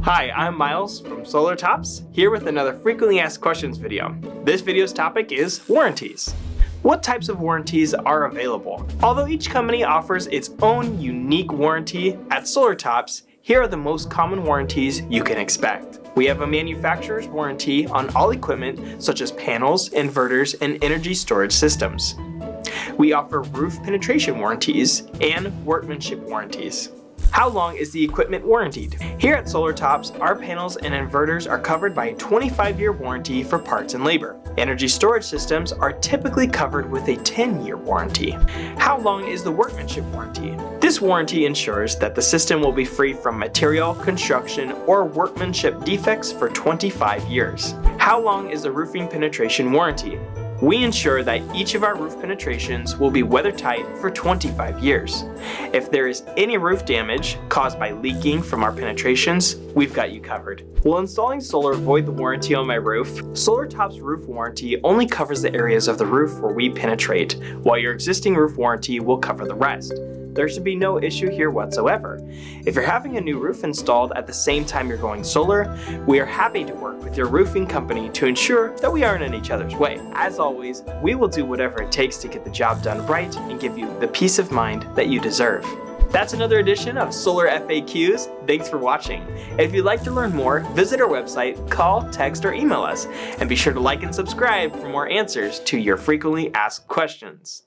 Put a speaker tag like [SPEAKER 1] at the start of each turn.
[SPEAKER 1] Hi, I'm Miles from Solar Tops, here with another frequently asked questions video. This video's topic is warranties. What types of warranties are available? Although each company offers its own unique warranty, at Solar Tops, here are the most common warranties you can expect. We have a manufacturer's warranty on all equipment such as panels, inverters, and energy storage systems. We offer roof penetration warranties and workmanship warranties. How long is the equipment warranted? Here at Solar Tops, our panels and inverters are covered by a 25-year warranty for parts and labor. Energy storage systems are typically covered with a 10-year warranty. How long is the workmanship warranty? This warranty ensures that the system will be free from material, construction, or workmanship defects for 25 years. How long is the roofing penetration warranty? We ensure that each of our roof penetrations will be weather-tight for 25 years. If there is any roof damage caused by leaking from our penetrations, we've got you covered. Will installing solar void the warranty on my roof? Solar Top's roof warranty only covers the areas of the roof where we penetrate, while your existing roof warranty will cover the rest. There should be no issue here whatsoever. If you're having a new roof installed at the same time you're going solar, we are happy to work with your roofing company to ensure that we aren't in each other's way. As always, we will do whatever it takes to get the job done right and give you the peace of mind that you deserve. That's another edition of Solar FAQs. Thanks for watching. If you'd like to learn more, visit our website, call, text, or email us, and be sure to like and subscribe for more answers to your frequently asked questions.